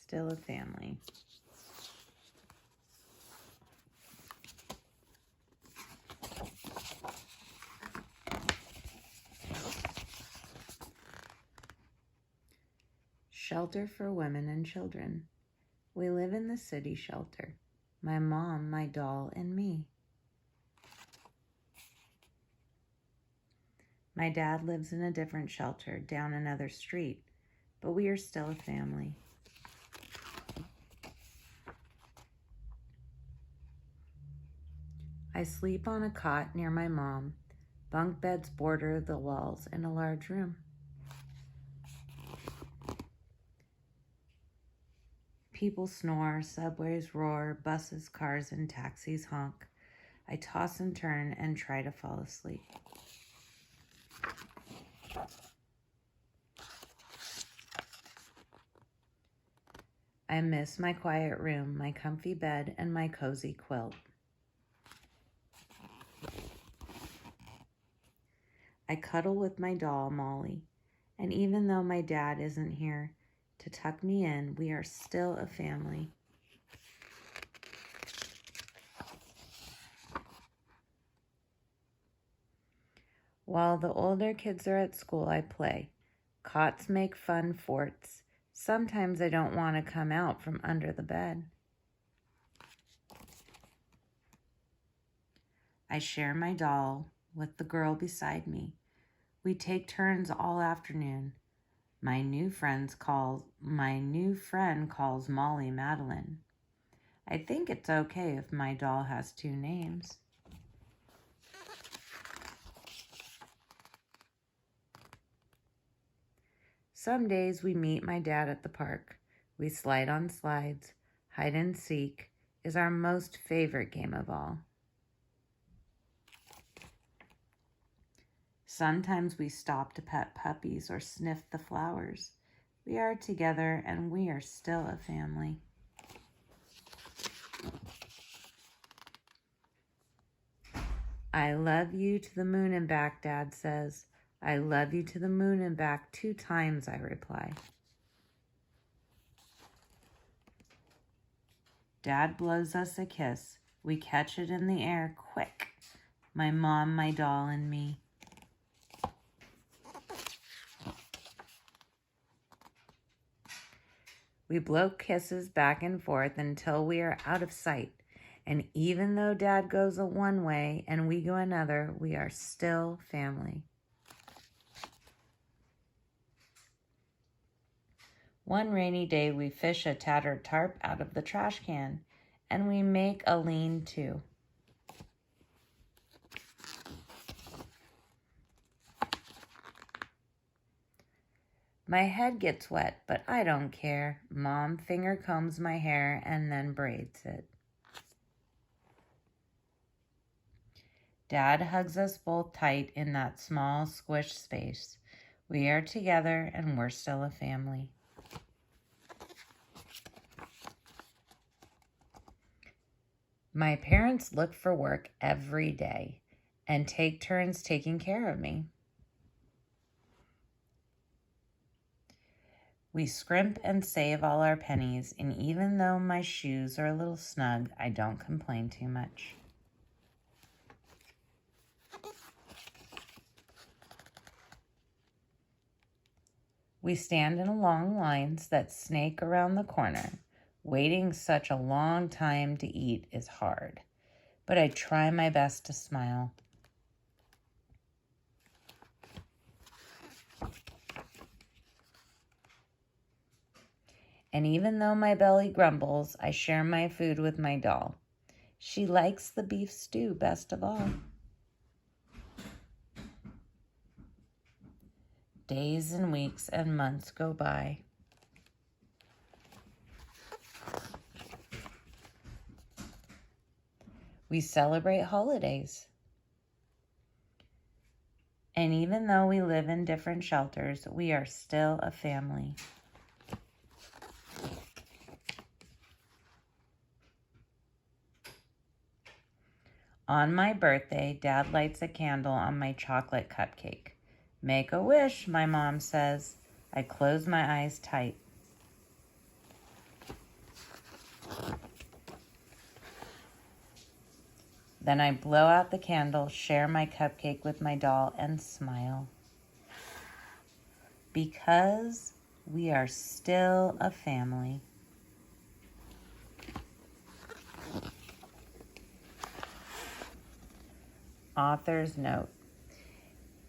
still a family. Shelter for women and children. We live in the city shelter. My mom, my doll, and me. My dad lives in a different shelter down another street, but we are still a family. I sleep on a cot near my mom. Bunk beds border the walls in a large room. People snore, subways roar, buses, cars, and taxis honk. I toss and turn and try to fall asleep. I miss my quiet room, my comfy bed, and my cozy quilt. I cuddle with my doll, Molly, and even though my dad isn't here to tuck me in, we are still a family. While the older kids are at school, I play. Cots make fun forts. Sometimes I don't want to come out from under the bed. I share my doll with the girl beside me. We take turns all afternoon. My new friend calls Molly Madeline. I think it's okay if my doll has two names. Some days we meet my dad at the park. We slide on slides. Hide and seek is our most favorite game of all. Sometimes we stop to pet puppies or sniff the flowers. We are together and we are still a family. I love you to the moon and back, Dad says. I love you to the moon and back 2 times, I reply. Dad blows us a kiss. We catch it in the air quick. My mom, my doll, and me. We blow kisses back and forth until we are out of sight. And even though Dad goes one way and we go another, we are still family. One rainy day, we fish a tattered tarp out of the trash can, and we make a lean-to. My head gets wet, but I don't care. Mom finger combs my hair and then braids it. Dad hugs us both tight in that small squished space. We are together and we're still a family. My parents look for work every day and take turns taking care of me. We scrimp and save all our pennies, and even though my shoes are a little snug, I don't complain too much. We stand in long lines that snake around the corner. Waiting such a long time to eat is hard, but I try my best to smile. And even though my belly grumbles, I share my food with my doll. She likes the beef stew best of all. Days and weeks and months go by. We celebrate holidays. And even though we live in different shelters, we are still a family. On my birthday, Dad lights a candle on my chocolate cupcake. Make a wish, my mom says. I close my eyes tight. Then I blow out the candle, share my cupcake with my doll, and smile. Because we are still a family. Author's note.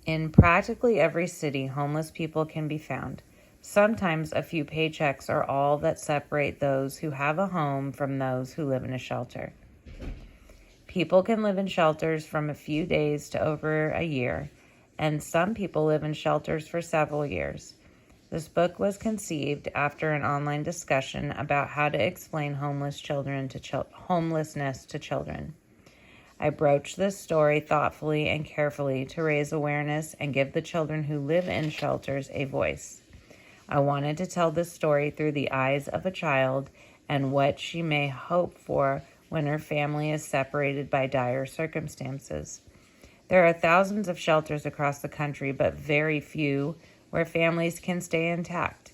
In practically every city, homeless people can be found. Sometimes a few paychecks are all that separate those who have a home from those who live in a shelter. People can live in shelters from a few days to over a year, and some people live in shelters for several years. This book was conceived after an online discussion about how to explain homelessness to children. I broached this story thoughtfully and carefully to raise awareness and give the children who live in shelters a voice. I wanted to tell this story through the eyes of a child and what she may hope for when her family is separated by dire circumstances. There are thousands of shelters across the country, but very few where families can stay intact.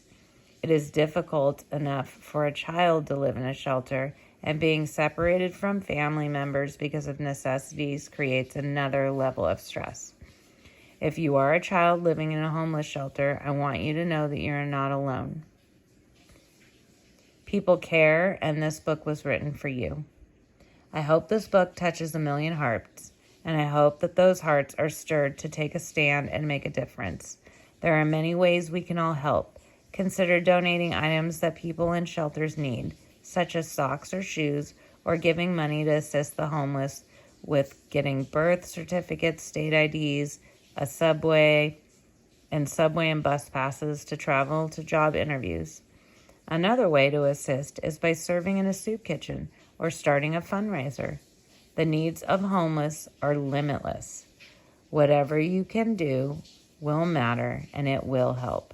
It is difficult enough for a child to live in a shelter, and being separated from family members because of necessities creates another level of stress. If you are a child living in a homeless shelter, I want you to know that you're not alone. People care, and this book was written for you. I hope this book touches 1 million hearts, and I hope that those hearts are stirred to take a stand and make a difference. There are many ways we can all help. Consider donating items that people in shelters need, such as socks or shoes, or giving money to assist the homeless with getting birth certificates, state IDs, a subway and bus passes to travel to job interviews. Another way to assist is by serving in a soup kitchen or starting a fundraiser. The needs of homeless are limitless. Whatever you can do will matter, and it will help.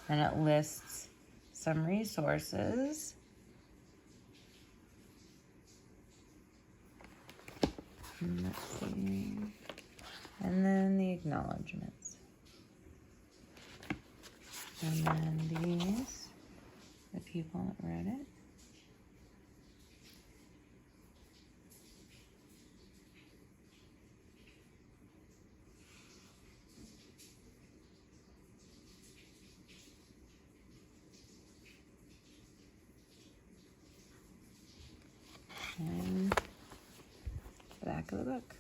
And it lists some resources. Let's see. And then the acknowledgments. And then these, the people that read it. And the back of the book.